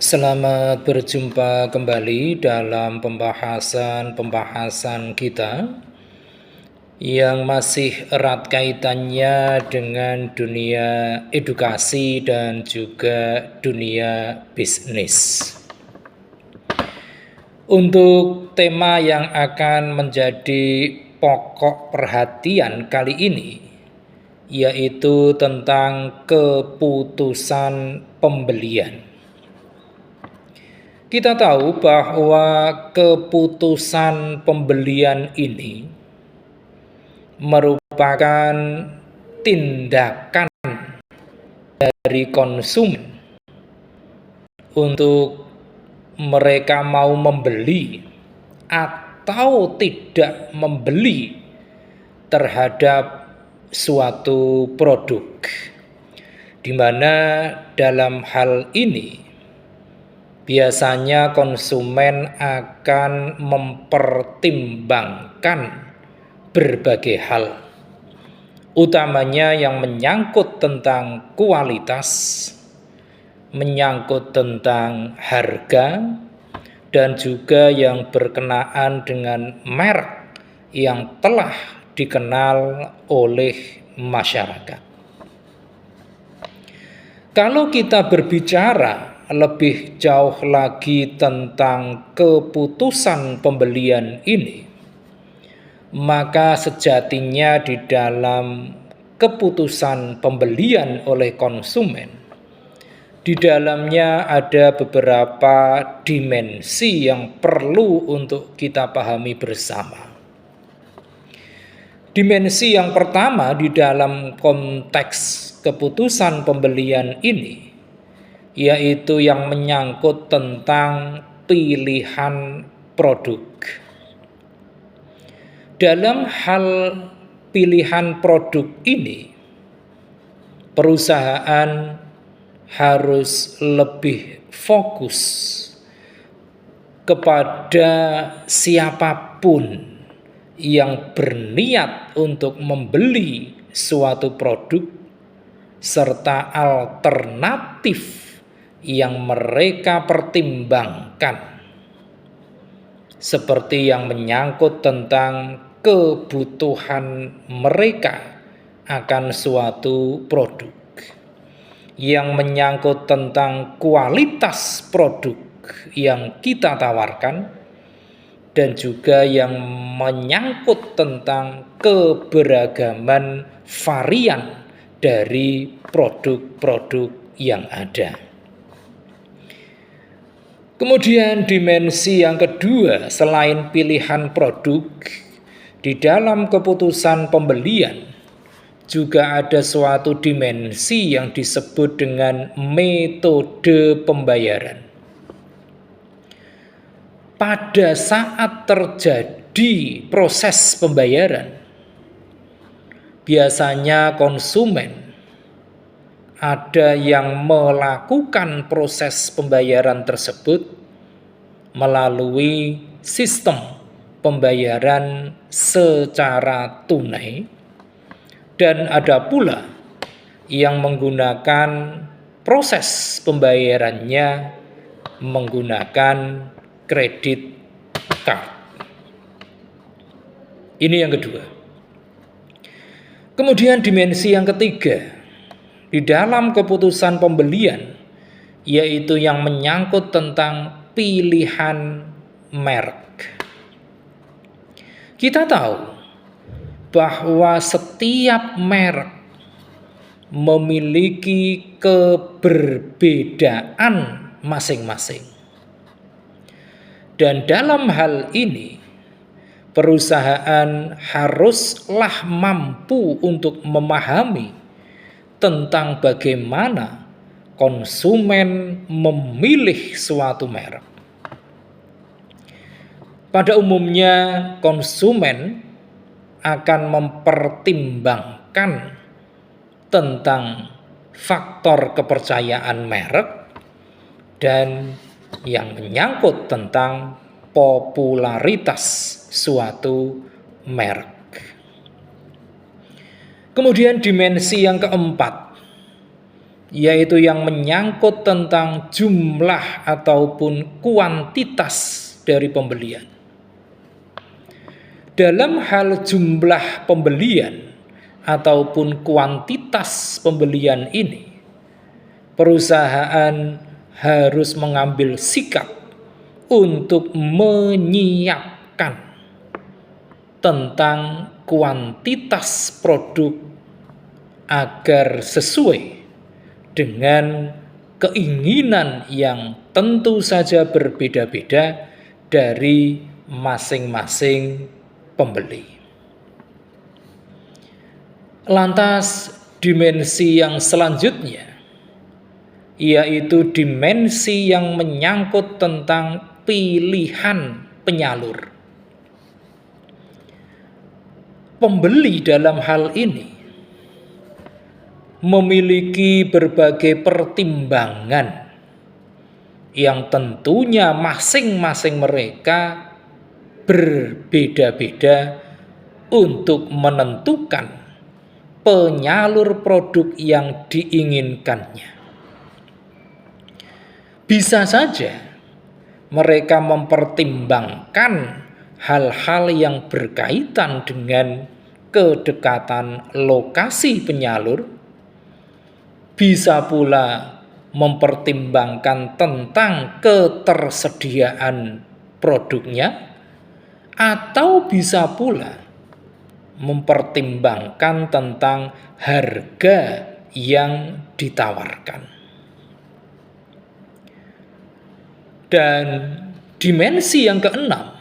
Selamat berjumpa kembali dalam pembahasan kita yang masih erat kaitannya dengan dunia edukasi dan juga dunia bisnis. Untuk tema yang akan menjadi pokok perhatian kali ini, yaitu tentang keputusan pembelian. Kita tahu bahwa keputusan pembelian ini merupakan tindakan dari konsumen untuk mereka mau membeli atau tidak membeli terhadap suatu produk, di mana dalam hal ini biasanya konsumen akan mempertimbangkan berbagai hal, utamanya yang menyangkut tentang kualitas, menyangkut tentang harga, dan juga yang berkenaan dengan merek yang telah dikenal oleh masyarakat. Kalau kita berbicara lebih jauh lagi tentang keputusan pembelian ini, maka sejatinya di dalam keputusan pembelian oleh konsumen, di dalamnya ada beberapa dimensi yang perlu untuk kita pahami bersama. Dimensi yang pertama di dalam konteks keputusan pembelian ini, yaitu yang menyangkut tentang pilihan produk. Dalam hal pilihan produk ini, perusahaan harus lebih fokus kepada siapapun yang berniat untuk membeli suatu produk serta alternatif yang mereka pertimbangkan, seperti yang menyangkut tentang kebutuhan mereka akan suatu produk, yang menyangkut tentang kualitas produk yang kita tawarkan, dan juga yang menyangkut tentang keberagaman varian dari produk-produk yang ada. Kemudian dimensi yang kedua, selain pilihan produk, di dalam keputusan pembelian juga ada suatu dimensi yang disebut dengan metode pembayaran. Pada saat terjadi proses pembayaran, biasanya konsumen ada yang melakukan proses pembayaran tersebut melalui sistem pembayaran secara tunai, dan ada pula yang menggunakan proses pembayarannya menggunakan kredit card. Ini yang kedua. Kemudian dimensi yang ketiga di dalam keputusan pembelian, yaitu yang menyangkut tentang pilihan merek. Kita tahu bahwa setiap merek memiliki keberbedaan masing-masing. Dan dalam hal ini, perusahaan haruslah mampu untuk memahami tentang bagaimana konsumen memilih suatu merek. Pada umumnya, konsumen akan mempertimbangkan tentang faktor kepercayaan merek dan yang menyangkut tentang popularitas suatu merek. Kemudian dimensi yang keempat yaitu yang menyangkut tentang jumlah ataupun kuantitas dari pembelian. Dalam hal jumlah pembelian ataupun kuantitas pembelian ini, perusahaan harus mengambil sikap untuk menyiapkan tentang kuantitas produk agar sesuai dengan keinginan yang tentu saja berbeda-beda dari masing-masing pembeli. Lantas dimensi yang selanjutnya yaitu dimensi yang menyangkut tentang pilihan penyalur. Pembeli dalam hal ini memiliki berbagai pertimbangan yang tentunya masing-masing mereka berbeda-beda untuk menentukan penyalur produk yang diinginkannya. Bisa saja mereka mempertimbangkan hal-hal yang berkaitan dengan kedekatan lokasi penyalur, bisa pula mempertimbangkan tentang ketersediaan produknya, atau bisa pula mempertimbangkan tentang harga yang ditawarkan. Dan dimensi yang keenam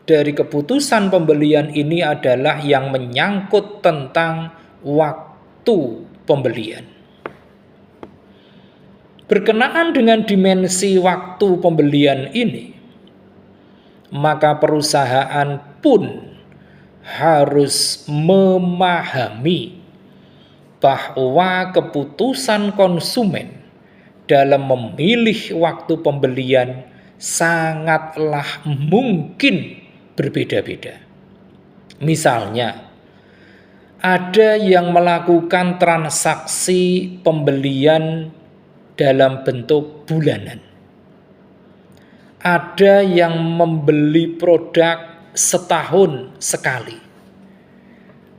dari keputusan pembelian ini adalah yang menyangkut tentang waktu pembelian. Berkenaan dengan dimensi waktu pembelian ini, maka perusahaan pun harus memahami bahwa keputusan konsumen dalam memilih waktu pembelian sangatlah mungkin berbeda-beda. Misalnya, ada yang melakukan transaksi pembelian dalam bentuk bulanan. Ada yang membeli produk setahun sekali.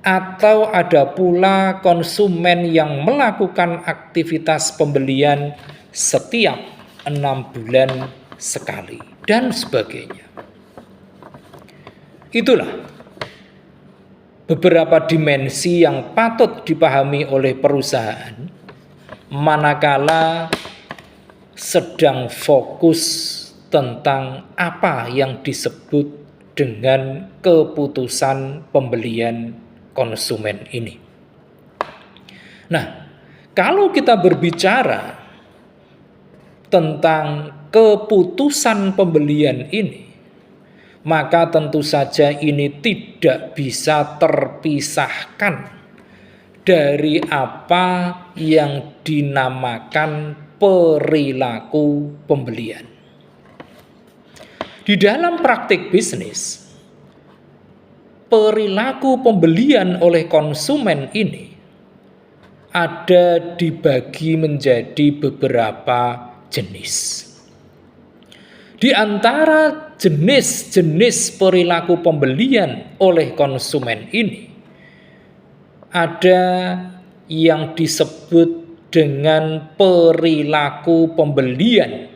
Atau ada pula konsumen yang melakukan aktivitas pembelian setiap 6 bulan sekali, dan sebagainya. Itulah beberapa dimensi yang patut dipahami oleh perusahaan manakala sedang fokus tentang apa yang disebut dengan keputusan pembelian konsumen ini. Nah, kalau kita berbicara tentang keputusan pembelian ini, maka tentu saja ini tidak bisa terpisahkan dari apa yang dinamakan perilaku pembelian. Di dalam praktik bisnis, perilaku pembelian oleh konsumen ini ada dibagi menjadi beberapa jenis. Di antara jenis-jenis perilaku pembelian oleh konsumen ini, ada yang disebut dengan perilaku pembelian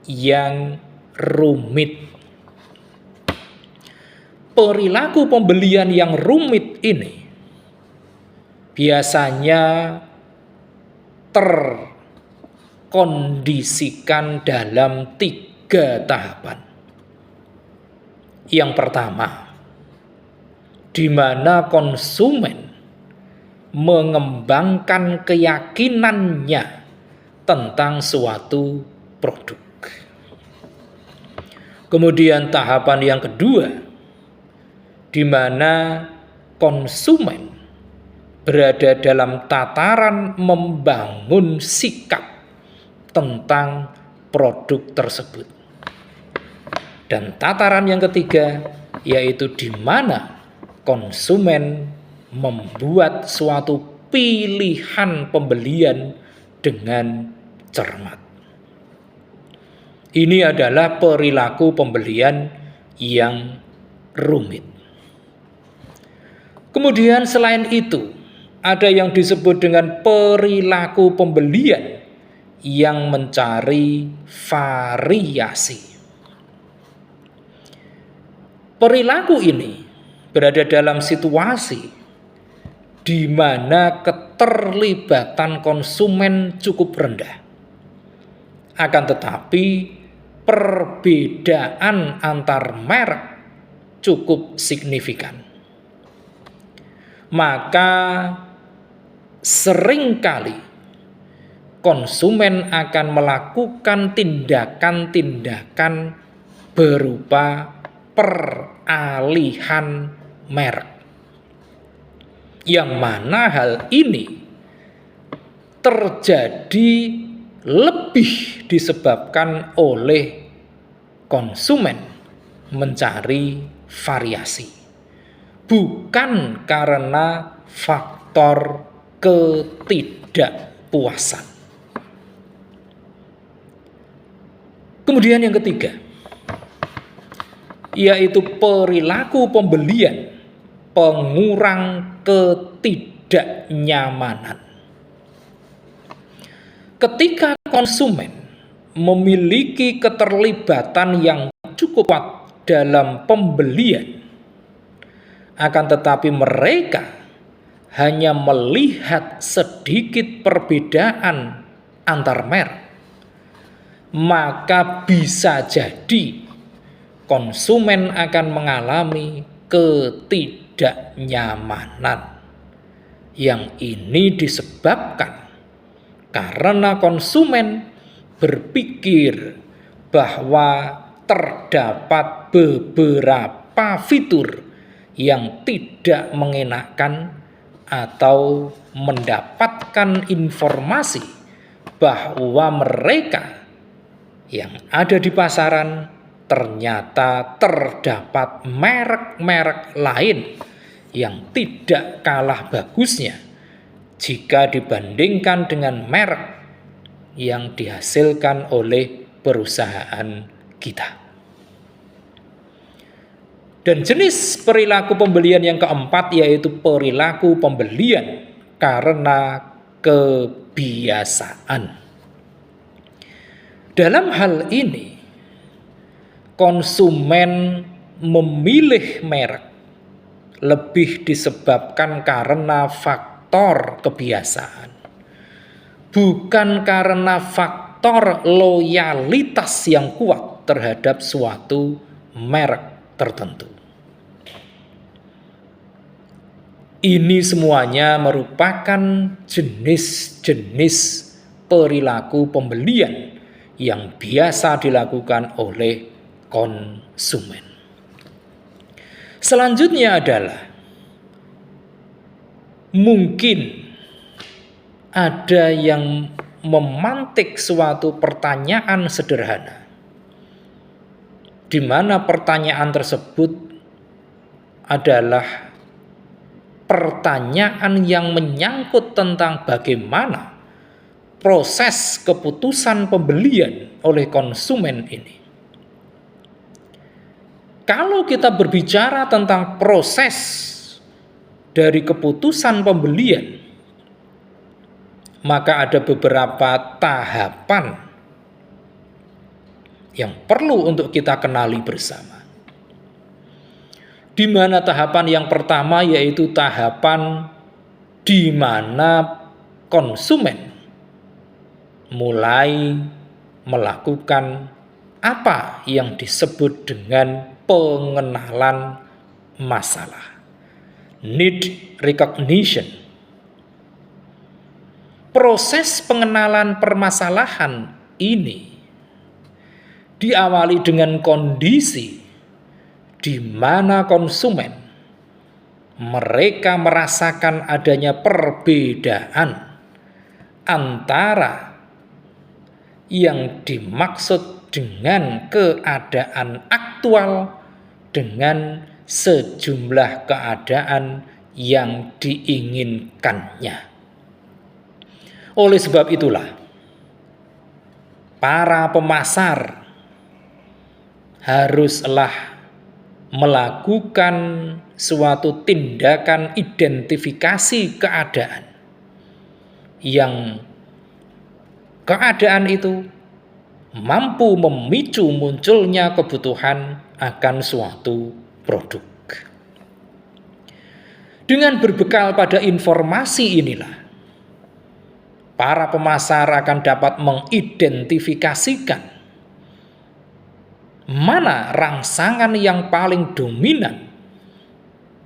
yang rumit. Perilaku pembelian yang rumit ini biasanya terkondisikan dalam 3 tahapan. Yang pertama, di mana konsumen mengembangkan keyakinannya tentang suatu produk. Kemudian tahapan yang kedua, di mana konsumen berada dalam tataran membangun sikap tentang produk tersebut. Dan tataran yang ketiga, yaitu di mana konsumen membuat suatu pilihan pembelian dengan cermat. Ini adalah perilaku pembelian yang rumit. Kemudian selain itu, ada yang disebut dengan perilaku pembelian yang mencari variasi. Perilaku ini berada dalam situasi di mana keterlibatan konsumen cukup rendah. Akan tetapi perbedaan antar merek cukup signifikan. Maka seringkali konsumen akan melakukan tindakan-tindakan berupa peralihan merek. Yang mana hal ini terjadi lebih disebabkan oleh konsumen mencari variasi, bukan karena faktor ketidakpuasan. Kemudian yang ketiga, yaitu perilaku pembelian pengurang ketidaknyamanan. Ketika konsumen memiliki keterlibatan yang cukup kuat dalam pembelian, akan tetapi mereka hanya melihat sedikit perbedaan antar merek, maka bisa jadi konsumen akan mengalami ketidaknyamanan. Yang ini disebabkan karena konsumen berpikir bahwa terdapat beberapa fitur yang tidak mengenakan atau mendapatkan informasi bahwa mereka yang ada di pasaran ternyata terdapat merek-merek lain yang tidak kalah bagusnya jika dibandingkan dengan merek yang dihasilkan oleh perusahaan kita. Dan jenis perilaku pembelian yang keempat yaitu perilaku pembelian karena kebiasaan. Dalam hal ini, konsumen memilih merek lebih disebabkan karena faktor kebiasaan, bukan karena faktor loyalitas yang kuat terhadap suatu merek tertentu. Ini semuanya merupakan jenis-jenis perilaku pembelian yang biasa dilakukan oleh konsumen. Selanjutnya adalah mungkin ada yang memantik suatu pertanyaan sederhana, di mana pertanyaan tersebut adalah pertanyaan yang menyangkut tentang bagaimana proses keputusan pembelian oleh konsumen ini. Kalau kita berbicara tentang proses dari keputusan pembelian, maka ada beberapa tahapan yang perlu untuk kita kenali bersama. Di mana tahapan yang pertama yaitu tahapan di mana konsumen mulai melakukan apa yang disebut dengan pengenalan masalah, need recognition. Proses pengenalan permasalahan ini diawali dengan kondisi di mana konsumen mereka merasakan adanya perbedaan antara yang dimaksud dengan keadaan aktual dengan sejumlah keadaan yang diinginkannya. Oleh sebab itulah, para pemasar haruslah melakukan suatu tindakan identifikasi keadaan yang keadaan itu mampu memicu munculnya kebutuhan akan suatu produk. Dengan berbekal pada informasi inilah, para pemasar akan dapat mengidentifikasikan mana rangsangan yang paling dominan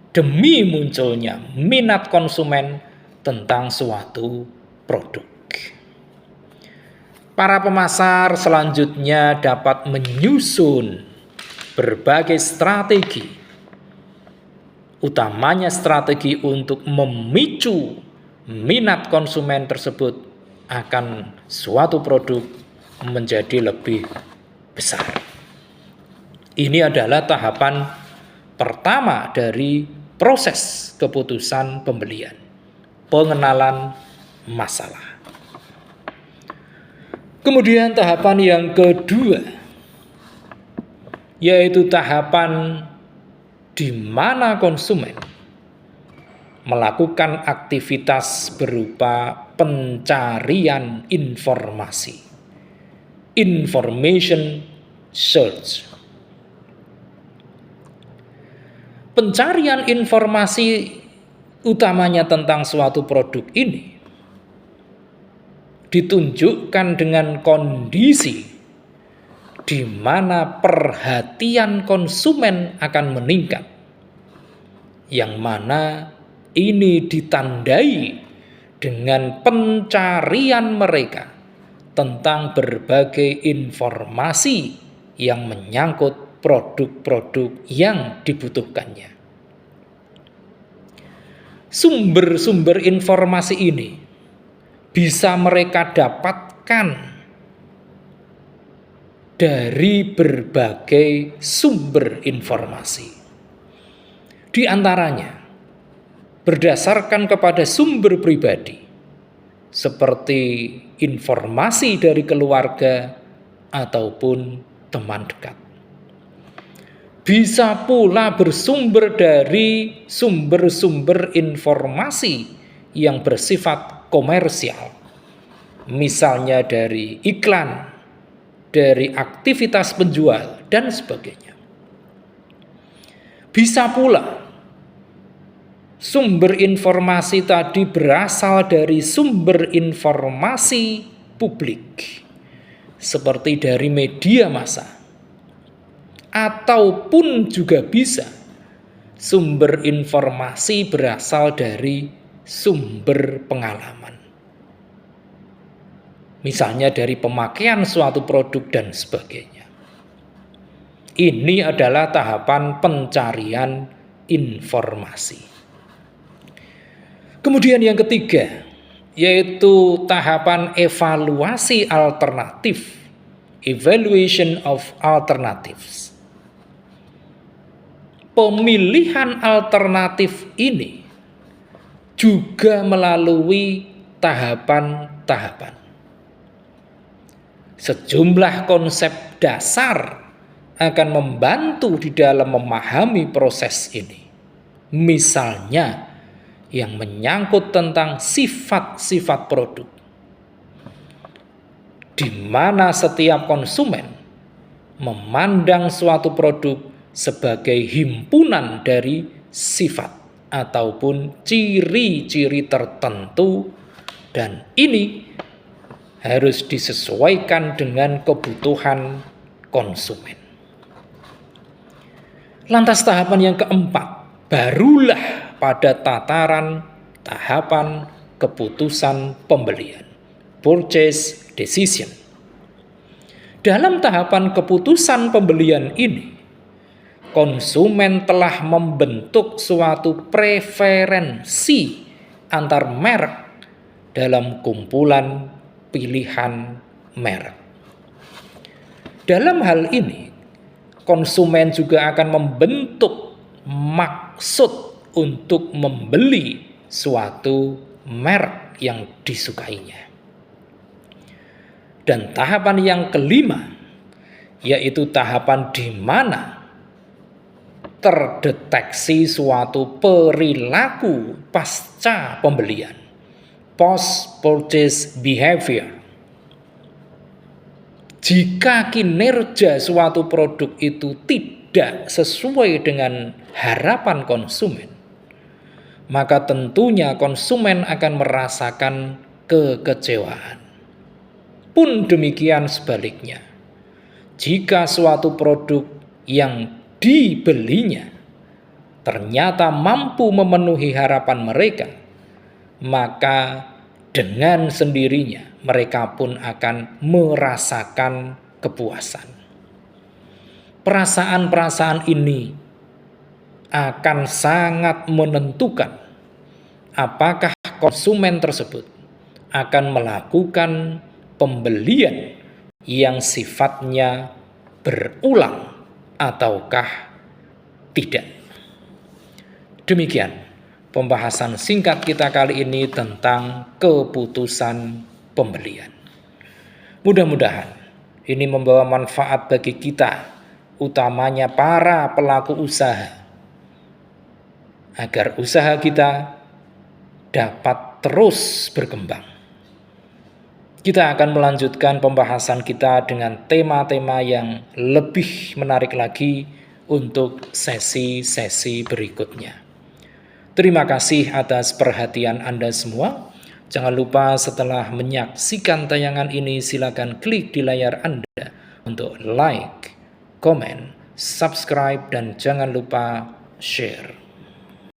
demi munculnya minat konsumen tentang suatu produk. Para pemasar selanjutnya dapat menyusun berbagai strategi, utamanya strategi untuk memicu minat konsumen tersebut akan suatu produk menjadi lebih besar. Ini adalah tahapan pertama dari proses keputusan pembelian, pengenalan masalah. Kemudian tahapan yang kedua, yaitu tahapan di mana konsumen melakukan aktivitas berupa pencarian informasi, information search. Pencarian informasi utamanya tentang suatu produk ini ditunjukkan dengan kondisi di mana perhatian konsumen akan meningkat, yang mana ini ditandai dengan pencarian mereka tentang berbagai informasi yang menyangkut produk-produk yang dibutuhkannya. Sumber-sumber informasi ini bisa mereka dapatkan dari berbagai sumber informasi. Di antaranya, berdasarkan kepada sumber pribadi, seperti informasi dari keluarga ataupun teman dekat. Bisa pula bersumber dari sumber-sumber informasi yang bersifat komersial, misalnya dari iklan, dari aktivitas penjual, dan sebagainya. Bisa pula sumber informasi tadi berasal dari sumber informasi publik, seperti dari media massa, ataupun juga bisa sumber informasi berasal dari sumber pengalaman, misalnya dari pemakaian suatu produk dan sebagainya. Ini adalah tahapan pencarian informasi. Kemudian yang ketiga, yaitu tahapan evaluasi alternatif, evaluation of alternatives. Pemilihan alternatif ini juga melalui tahapan-tahapan. Sejumlah konsep dasar akan membantu di dalam memahami proses ini. Misalnya, yang menyangkut tentang sifat-sifat produk, di mana setiap konsumen memandang suatu produk sebagai himpunan dari sifat ataupun ciri-ciri tertentu, dan ini harus disesuaikan dengan kebutuhan konsumen. Lantas tahapan yang keempat, barulah pada tataran tahapan keputusan pembelian, purchase decision. Dalam tahapan keputusan pembelian ini, konsumen telah membentuk suatu preferensi antar merek dalam kumpulan pilihan merek. Dalam hal ini, konsumen juga akan membentuk maksud untuk membeli suatu merek yang disukainya. Dan tahapan yang kelima, yaitu tahapan di mana terdeteksi suatu perilaku pasca pembelian, post purchase behavior. Jika kinerja suatu produk itu tidak sesuai dengan harapan konsumen, maka tentunya konsumen akan merasakan kekecewaan. Pun demikian sebaliknya, jika suatu produk yang dibelinya ternyata mampu memenuhi harapan mereka, maka dengan sendirinya mereka pun akan merasakan kepuasan. Perasaan-perasaan ini akan sangat menentukan apakah konsumen tersebut akan melakukan pembelian yang sifatnya berulang ataukah tidak. Demikian pembahasan singkat kita kali ini tentang keputusan pembelian. Mudah-mudahan ini membawa manfaat bagi kita, utamanya para pelaku usaha, agar usaha kita dapat terus berkembang. Kita akan melanjutkan pembahasan kita dengan tema-tema yang lebih menarik lagi untuk sesi-sesi berikutnya. Terima kasih atas perhatian Anda semua. Jangan lupa setelah menyaksikan tayangan ini, silakan klik di layar Anda untuk like, komen, subscribe, dan jangan lupa share.